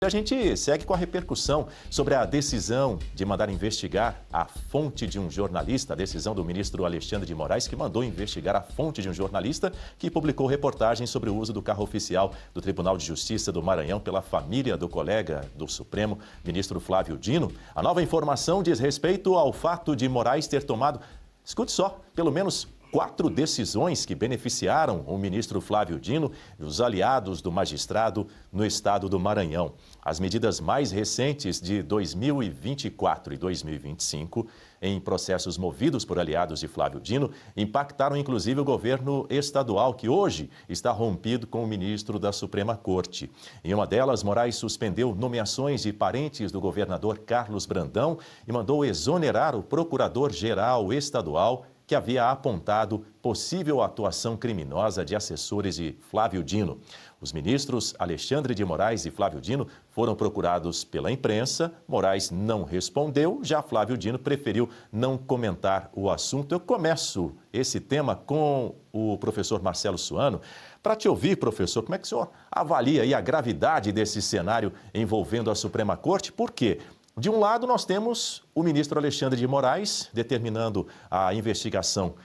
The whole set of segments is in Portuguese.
A gente segue com a repercussão sobre a decisão de mandar investigar a fonte de um jornalista, a decisão do ministro Alexandre de Moraes, que mandou investigar a fonte de um jornalista que publicou reportagem sobre o uso do carro oficial do Tribunal de Justiça do Maranhão pela família do colega do Supremo, ministro Flávio Dino. A nova informação diz respeito ao fato de Moraes ter tomado, escute só, pelo menos 4 decisões que beneficiaram o ministro Flávio Dino e os aliados do magistrado no estado do Maranhão. As medidas mais recentes de 2024 e 2025, em processos movidos por aliados de Flávio Dino, impactaram inclusive o governo estadual, que hoje está rompido com o ministro da Suprema Corte. Em uma delas, Moraes suspendeu nomeações de parentes do governador Carlos Brandão e mandou exonerar o procurador-geral estadual, que havia apontado possível atuação criminosa de assessores de Flávio Dino. Os ministros Alexandre de Moraes e Flávio Dino foram procurados pela imprensa. Moraes não respondeu, já Flávio Dino preferiu não comentar o assunto. Eu começo esse tema com o professor Marcelo Suano. Para te ouvir, professor, como é que o senhor avalia aí a gravidade desse cenário envolvendo a Suprema Corte? Por quê? De um lado, nós temos o ministro Alexandre de Moraes determinando a investigação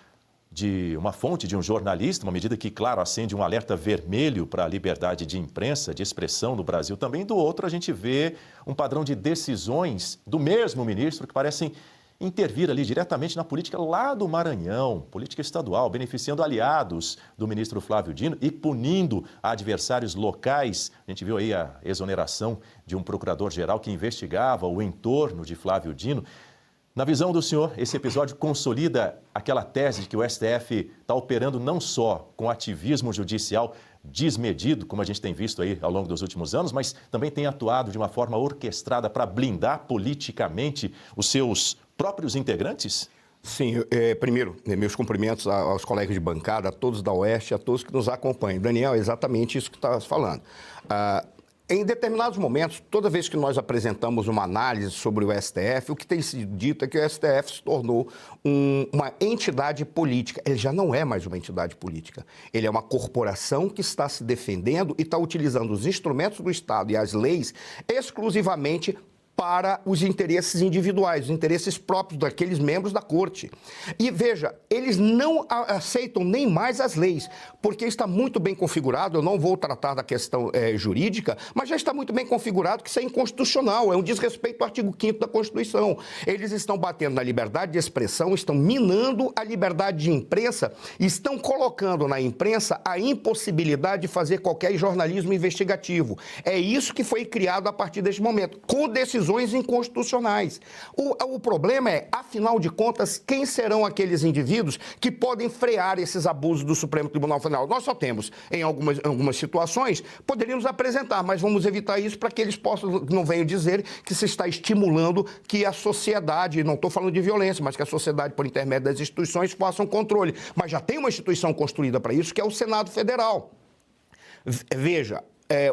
de uma fonte de um jornalista, uma medida que, claro, acende um alerta vermelho para a liberdade de imprensa, de expressão no Brasil também. Do outro, a gente vê um padrão de decisões do mesmo ministro que parecem intervir ali diretamente na política lá do Maranhão, política estadual, beneficiando aliados do ministro Flávio Dino e punindo adversários locais. A gente viu aí a exoneração de um procurador-geral que investigava o entorno de Flávio Dino. Na visão do senhor, esse episódio consolida aquela tese de que o STF está operando não só com ativismo judicial desmedido, como a gente tem visto aí ao longo dos últimos anos, mas também tem atuado de uma forma orquestrada para blindar politicamente os seus próprios integrantes? Sim, primeiro, meus cumprimentos aos colegas de bancada, a todos da Oeste, a todos que nos acompanham. Daniel, é exatamente isso que está falando. Em determinados momentos, toda vez que nós apresentamos uma análise sobre o STF, o que tem sido dito é que o STF se tornou uma entidade política. Ele já não é mais uma entidade política. Ele é uma corporação que está se defendendo e está utilizando os instrumentos do Estado e as leis exclusivamente para os interesses individuais, os interesses próprios daqueles membros da corte. E veja, eles não aceitam nem mais as leis, porque está muito bem configurado, eu não vou tratar da questão jurídica, mas já está muito bem configurado que isso é inconstitucional, é um desrespeito ao artigo 5º da Constituição. Eles estão batendo na liberdade de expressão, estão minando a liberdade de imprensa, estão colocando na imprensa a impossibilidade de fazer qualquer jornalismo investigativo. É isso que foi criado a partir deste momento, com decisões inconstitucionais. O problema é, afinal de contas, quem serão aqueles indivíduos que podem frear esses abusos do Supremo Tribunal Federal? Nós só temos, em algumas situações, poderíamos apresentar, mas vamos evitar isso para que eles não venham dizer que se está estimulando que a sociedade, não estou falando de violência, mas que a sociedade, por intermédio das instituições, faça um controle. Mas já tem uma instituição construída para isso, que é o Senado Federal. Veja,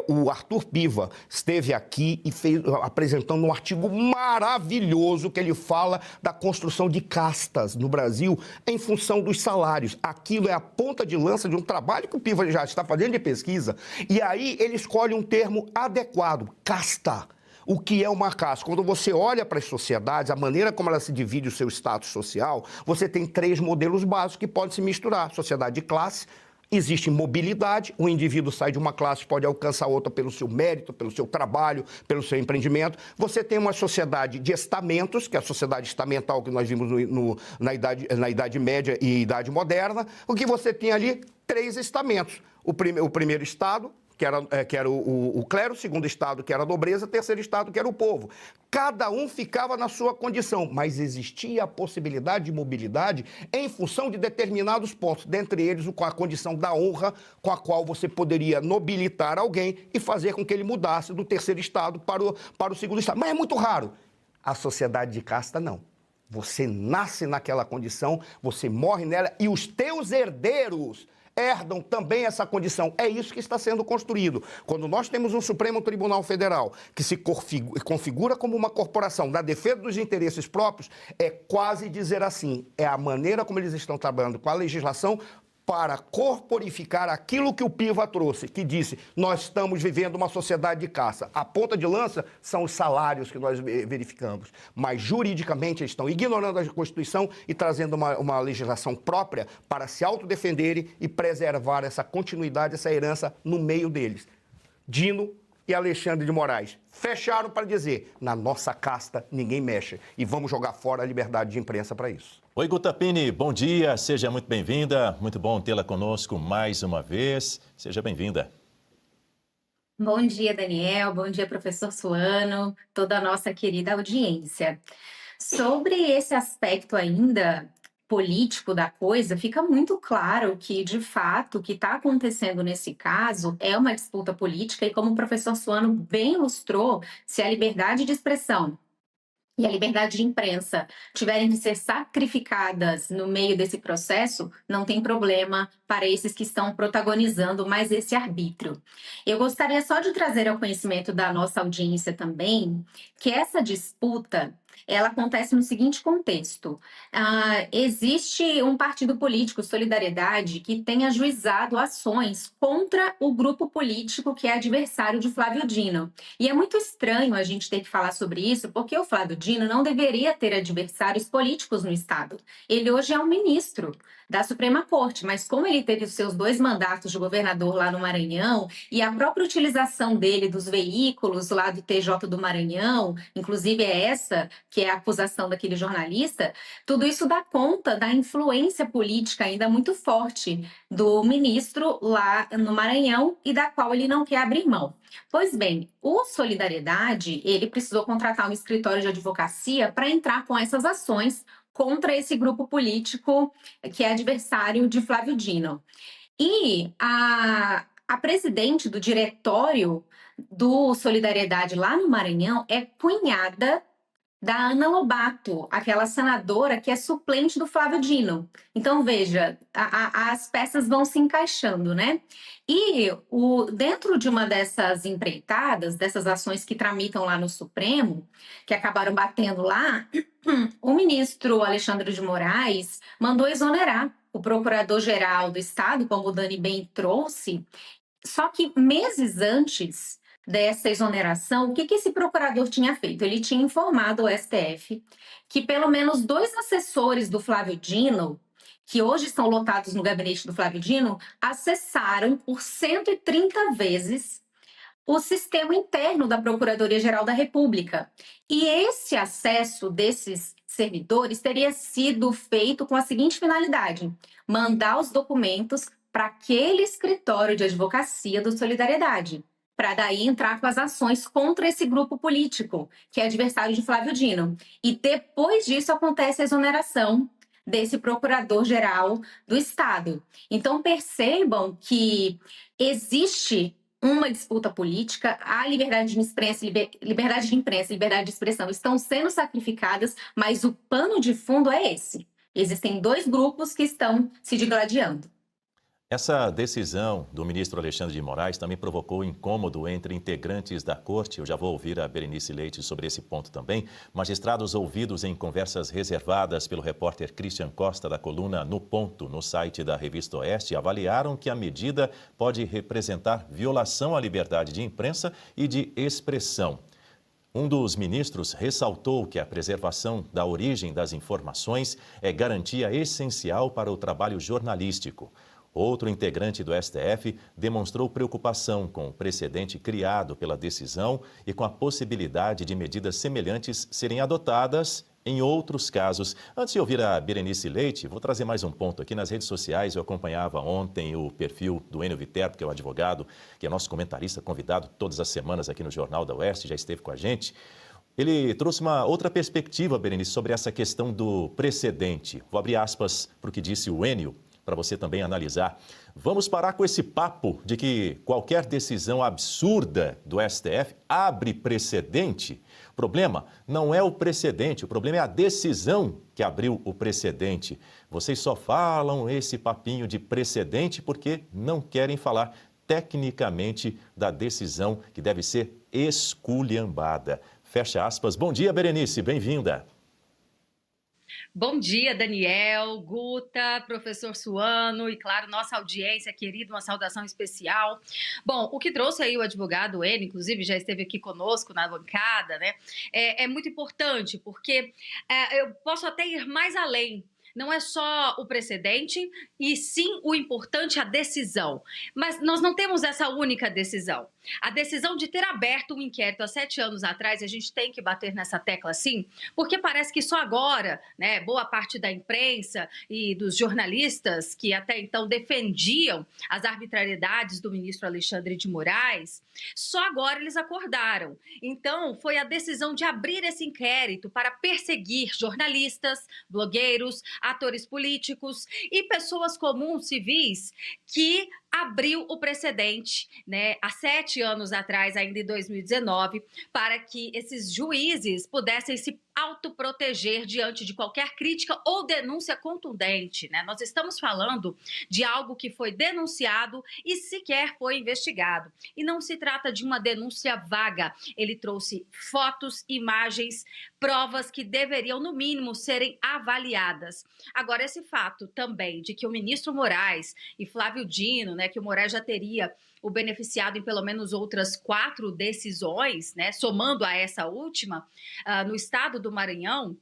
o Arthur Piva esteve aqui e apresentando um artigo maravilhoso que ele fala da construção de castas no Brasil em função dos salários. Aquilo é a ponta de lança de um trabalho que o Piva já está fazendo de pesquisa. E aí ele escolhe um termo adequado, casta. O que é uma casta? Quando você olha para as sociedades, a maneira como ela se divide o seu status social, você tem 3 modelos básicos que podem se misturar. Sociedade de classe. Existe mobilidade, o indivíduo sai de uma classe, pode alcançar outra pelo seu mérito, pelo seu trabalho, pelo seu empreendimento. Você tem uma sociedade de estamentos, que é a sociedade estamental que nós vimos na Idade Média e Idade Moderna. O que você tem ali? 3 estamentos. O primeiro estado, que era o clero, o segundo estado, que era a nobreza, o terceiro estado, que era o povo. Cada um ficava na sua condição, mas existia a possibilidade de mobilidade em função de determinados pontos, dentre eles a condição da honra com a qual você poderia nobilitar alguém e fazer com que ele mudasse do terceiro estado para o segundo estado. Mas é muito raro. A sociedade de casta, não. Você nasce naquela condição, você morre nela e os teus herdeiros herdam também essa condição. É isso que está sendo construído. Quando nós temos um Supremo Tribunal Federal que se configura como uma corporação da defesa dos interesses próprios, é quase dizer assim, é a maneira como eles estão trabalhando com a legislação para corporificar aquilo que o Piva trouxe, que disse, nós estamos vivendo uma sociedade de caça. A ponta de lança são os salários que nós verificamos, mas juridicamente eles estão ignorando a Constituição e trazendo uma legislação própria para se autodefenderem e preservar essa continuidade, essa herança no meio deles. Dino e Alexandre de Moraes fecharam para dizer, na nossa casta ninguém mexe e vamos jogar fora a liberdade de imprensa para isso. Oi, Guta Pini, bom dia, seja muito bem-vinda, muito bom tê-la conosco mais uma vez, seja bem-vinda. Bom dia, Daniel, bom dia, professor Suano, toda a nossa querida audiência. Sobre esse aspecto ainda político da coisa, fica muito claro que, de fato, o que está acontecendo nesse caso é uma disputa política e, como o professor Suano bem ilustrou, se a liberdade de expressão e a liberdade de imprensa tiverem que ser sacrificadas no meio desse processo, não tem problema para esses que estão protagonizando mais esse arbítrio. Eu gostaria só de trazer ao conhecimento da nossa audiência também que essa disputa ela acontece no seguinte contexto. Existe um partido político, Solidariedade, que tem ajuizado ações contra o grupo político que é adversário de Flávio Dino. E é muito estranho a gente ter que falar sobre isso, porque o Flávio Dino não deveria ter adversários políticos no Estado. Ele hoje é um ministro da Suprema Corte, mas como ele teve os seus 2 mandatos de governador lá no Maranhão e a própria utilização dele dos veículos lá do TJ do Maranhão, inclusive é essa que é a acusação daquele jornalista, tudo isso dá conta da influência política ainda muito forte do ministro lá no Maranhão e da qual ele não quer abrir mão. Pois bem, o Solidariedade, ele precisou contratar um escritório de advocacia para entrar com essas ações contra esse grupo político que é adversário de Flávio Dino. E a presidente do diretório do Solidariedade lá no Maranhão é cunhada da Ana Lobato, aquela senadora que é suplente do Flávio Dino. Então, veja, as peças vão se encaixando, né? E dentro de uma dessas empreitadas, dessas ações que tramitam lá no Supremo, que acabaram batendo lá, o ministro Alexandre de Moraes mandou exonerar o procurador-geral do Estado, como o Dani bem trouxe, só que meses antes dessa exoneração, o que esse procurador tinha feito? Ele tinha informado ao STF que pelo menos 2 assessores do Flávio Dino, que hoje estão lotados no gabinete do Flávio Dino, acessaram por 130 vezes o sistema interno da Procuradoria-Geral da República. E esse acesso desses servidores teria sido feito com a seguinte finalidade: mandar os documentos para aquele escritório de advocacia do Solidariedade, para daí entrar com as ações contra esse grupo político, que é adversário de Flávio Dino. E depois disso acontece a exoneração desse procurador-geral do Estado. Então percebam que existe uma disputa política, a liberdade de imprensa, liberdade de expressão estão sendo sacrificadas, mas o pano de fundo é esse. Existem 2 grupos que estão se digladiando. Essa decisão do ministro Alexandre de Moraes também provocou incômodo entre integrantes da corte. Eu já vou ouvir a Berenice Leite sobre esse ponto também. Magistrados ouvidos em conversas reservadas pelo repórter Christian Costa da coluna No Ponto, no site da Revista Oeste, avaliaram que a medida pode representar violação à liberdade de imprensa e de expressão. Um dos ministros ressaltou que a preservação da origem das informações é garantia essencial para o trabalho jornalístico. Outro integrante do STF demonstrou preocupação com o precedente criado pela decisão e com a possibilidade de medidas semelhantes serem adotadas em outros casos. Antes de ouvir a Berenice Leite, vou trazer mais um ponto aqui nas redes sociais. Eu acompanhava ontem o perfil do Enio Viterbo, que é o advogado, que é nosso comentarista convidado todas as semanas aqui no Jornal da Oeste, já esteve com a gente. Ele trouxe uma outra perspectiva, Berenice, sobre essa questão do precedente. Vou abrir aspas para o que disse o Enio, para você também analisar. Vamos parar com esse papo de que qualquer decisão absurda do STF abre precedente. O problema não é o precedente, o problema é a decisão que abriu o precedente. Vocês só falam esse papinho de precedente porque não querem falar tecnicamente da decisão que deve ser esculhambada. Fecha aspas. Bom dia, Berenice, bem-vinda. Bom dia, Daniel, Guta, professor Suano e, claro, nossa audiência querida, uma saudação especial. Bom, o que trouxe aí o advogado N, inclusive já esteve aqui conosco na bancada, né? É muito importante, porque eu posso até ir mais além. Não é só o precedente, e sim o importante, a decisão. Mas nós não temos essa única decisão. A decisão de ter aberto um inquérito há 7 anos atrás, a gente tem que bater nessa tecla sim, porque parece que só agora, né, boa parte da imprensa e dos jornalistas que até então defendiam as arbitrariedades do ministro Alexandre de Moraes, só agora eles acordaram. Então, foi a decisão de abrir esse inquérito para perseguir jornalistas, blogueiros, atores políticos e pessoas comuns, civis, que abriu o precedente, né, há 7 anos atrás, ainda em 2019, para que esses juízes pudessem se autoproteger diante de qualquer crítica ou denúncia contundente, né? Nós estamos falando de algo que foi denunciado e sequer foi investigado. E não se trata de uma denúncia vaga. Ele trouxe fotos, imagens, provas que deveriam, no mínimo, serem avaliadas. Agora, esse fato também de que o ministro Moraes e Flávio Dino, né, que o Moraes já teria o beneficiado em pelo menos outras 4 decisões, né, somando a essa última, no estado do Maranhão.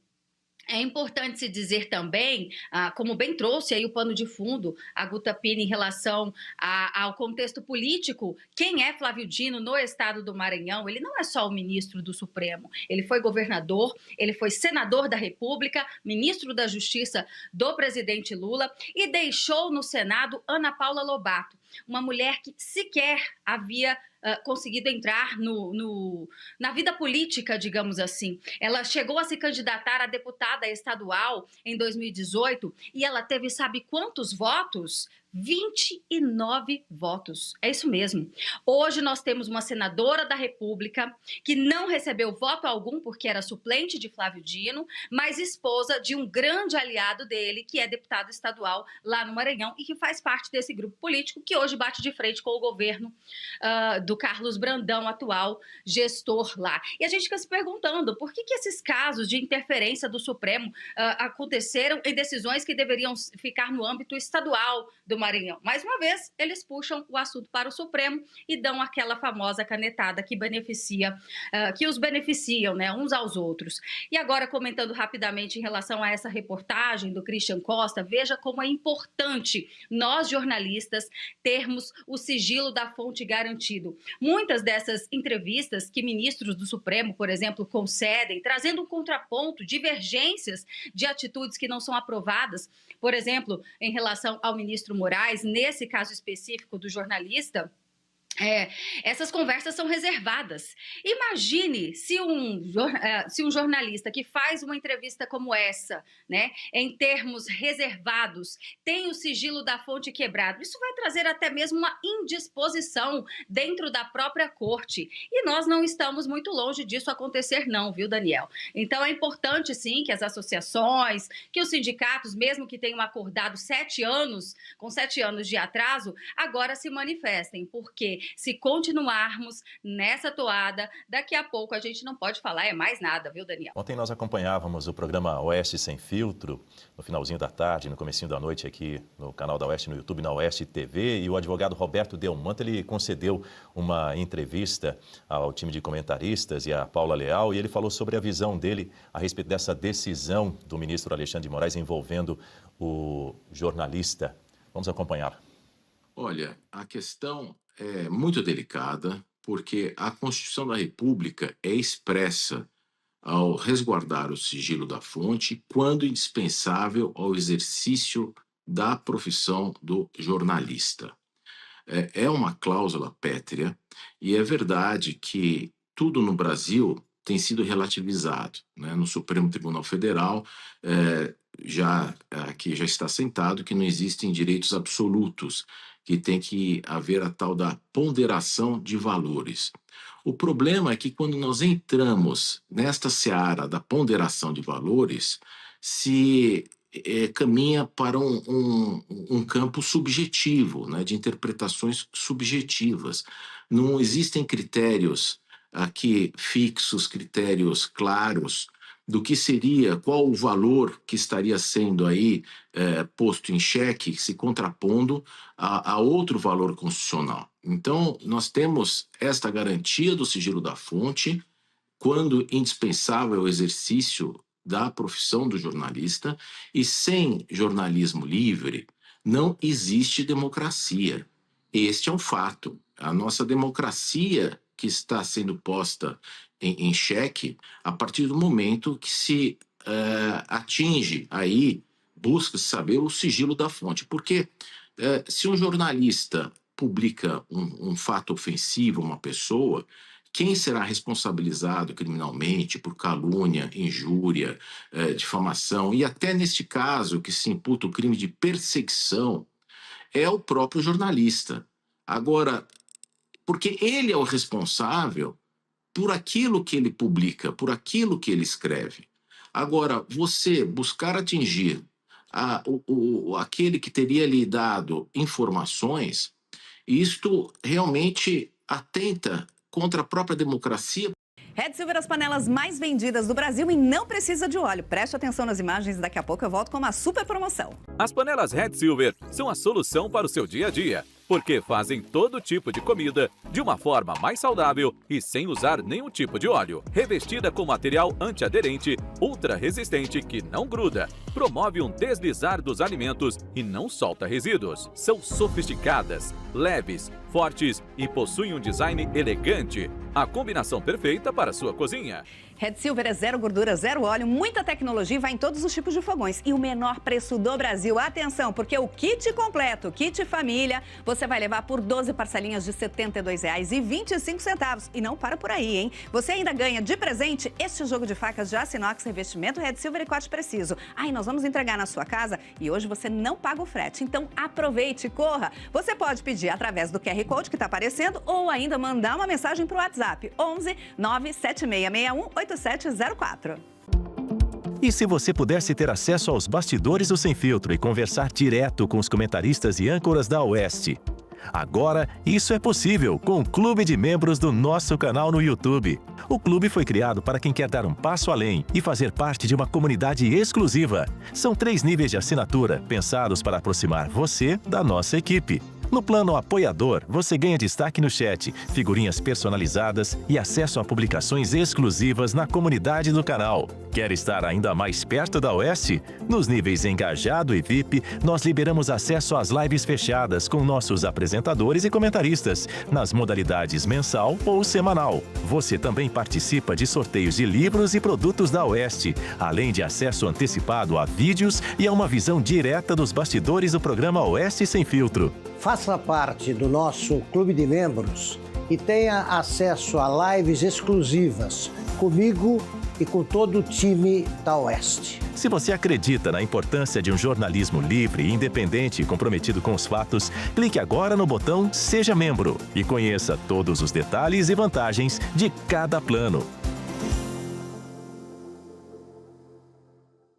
É importante se dizer também, como bem trouxe aí o pano de fundo, a Guta Pini, em relação ao contexto político, quem é Flávio Dino no estado do Maranhão? Ele não é só o ministro do Supremo, ele foi governador, ele foi senador da República, ministro da Justiça do presidente Lula e deixou no Senado Ana Paula Lobato, uma mulher que sequer havia conseguido entrar na vida política, digamos assim. Ela chegou a se candidatar a deputada estadual em 2018 e ela teve, sabe quantos votos? 29 votos. É isso mesmo. Hoje nós temos uma senadora da República que não recebeu voto algum porque era suplente de Flávio Dino, mas esposa de um grande aliado dele, que é deputado estadual lá no Maranhão e que faz parte desse grupo político que hoje bate de frente com o governo do Carlos Brandão, atual gestor lá. E a gente fica se perguntando por que esses casos de interferência do Supremo aconteceram em decisões que deveriam ficar no âmbito estadual do Maranhão. Mais uma vez, eles puxam o assunto para o Supremo e dão aquela famosa canetada que que os beneficiam, né, uns aos outros. E agora, comentando rapidamente em relação a essa reportagem do Christian Costa, veja como é importante nós, jornalistas, termos o sigilo da fonte garantido. Muitas dessas entrevistas que ministros do Supremo, por exemplo, concedem, trazendo um contraponto, divergências de atitudes que não são aprovadas, por exemplo, em relação ao ministro Moraes, nesse caso específico do jornalista, essas conversas são reservadas. Imagine se um jornalista que faz uma entrevista como essa, né, em termos reservados, tem o sigilo da fonte quebrado. Isso vai trazer até mesmo uma indisposição dentro da própria corte. E nós não estamos muito longe disso acontecer não, viu, Daniel? Então é importante, sim, que as associações, que os sindicatos, mesmo que tenham acordado 7 anos, com 7 anos de atraso, agora se manifestem, porque se continuarmos nessa toada, daqui a pouco a gente não pode falar mais nada, viu, Daniel? Ontem nós acompanhávamos o programa Oeste Sem Filtro, no finalzinho da tarde, no comecinho da noite aqui no canal da Oeste, no YouTube, na Oeste TV, e o advogado Roberto Delmanto, ele concedeu uma entrevista ao time de comentaristas e a Paula Leal, e ele falou sobre a visão dele a respeito dessa decisão do ministro Alexandre de Moraes envolvendo o jornalista. Vamos acompanhar. Olha, a questão é muito delicada, porque a Constituição da República é expressa ao resguardar o sigilo da fonte quando indispensável ao exercício da profissão do jornalista. É uma cláusula pétrea e é verdade que tudo no Brasil tem sido relativizado, né? No Supremo Tribunal Federal, aqui já está assentado que não existem direitos absolutos, que tem que haver a tal da ponderação de valores. O problema é que quando nós entramos nesta seara da ponderação de valores, se caminha para um campo subjetivo, né, de interpretações subjetivas. Não existem critérios aqui fixos, critérios claros do que seria, qual o valor que estaria sendo aí posto em xeque, se contrapondo a outro valor constitucional. Então, nós temos esta garantia do sigilo da fonte, quando indispensável o exercício da profissão do jornalista, e sem jornalismo livre não existe democracia. Este é um fato. A nossa democracia que está sendo posta em xeque a partir do momento que se atinge aí, busca-se saber o sigilo da fonte. Porque se um jornalista publica um fato ofensivo a uma pessoa, quem será responsabilizado criminalmente por calúnia, injúria, difamação e até neste caso que se imputa o crime de perseguição é o próprio jornalista. Agora, porque ele é o responsável por aquilo que ele publica, por aquilo que ele escreve. Agora, você buscar atingir aquele que teria lhe dado informações, isto realmente atenta contra a própria democracia. Red Silver, as panelas mais vendidas do Brasil e não precisa de óleo. Preste atenção nas imagens, daqui a pouco eu volto com uma super promoção. As panelas Red Silver são a solução para o seu dia a dia, porque fazem todo tipo de comida de uma forma mais saudável e sem usar nenhum tipo de óleo. Revestida com material antiaderente, ultra resistente que não gruda, promove um deslizar dos alimentos e não solta resíduos. São sofisticadas, leves, fortes e possuem um design elegante. A combinação perfeita para a sua cozinha. Red Silver é zero gordura, zero óleo, muita tecnologia e vai em todos os tipos de fogões. E o menor preço do Brasil. Atenção, porque o kit completo, kit família, você vai levar por 12 parcelinhas de R$ 72,25. E não para por aí, hein? Você ainda ganha de presente este jogo de facas de aço inox, revestimento Red Silver e corte preciso. Aí nós vamos entregar na sua casa e hoje você não paga o frete. Então aproveite, corra. Você pode pedir através do QR Code que está aparecendo ou ainda mandar uma mensagem para o WhatsApp 11 97661 8704. E se você pudesse ter acesso aos bastidores do Sem Filtro e conversar direto com os comentaristas e âncoras da Oeste? Agora, isso é possível com o Clube de Membros do nosso canal no YouTube. O clube foi criado para quem quer dar um passo além e fazer parte de uma comunidade exclusiva. São 3 níveis de assinatura, pensados para aproximar você da nossa equipe. No plano apoiador, você ganha destaque no chat, figurinhas personalizadas e acesso a publicações exclusivas na comunidade do canal. Quer estar ainda mais perto da Oeste? Nos níveis Engajado e VIP, nós liberamos acesso às lives fechadas com nossos apresentadores e comentaristas, nas modalidades mensal ou semanal. Você também participa de sorteios de livros e produtos da Oeste, além de acesso antecipado a vídeos e a uma visão direta dos bastidores do programa Oeste Sem Filtro. Faça parte do nosso clube de membros e tenha acesso a lives exclusivas comigo e com todo o time da Oeste. Se você acredita na importância de um jornalismo livre, independente e comprometido com os fatos, clique agora no botão Seja Membro e conheça todos os detalhes e vantagens de cada plano.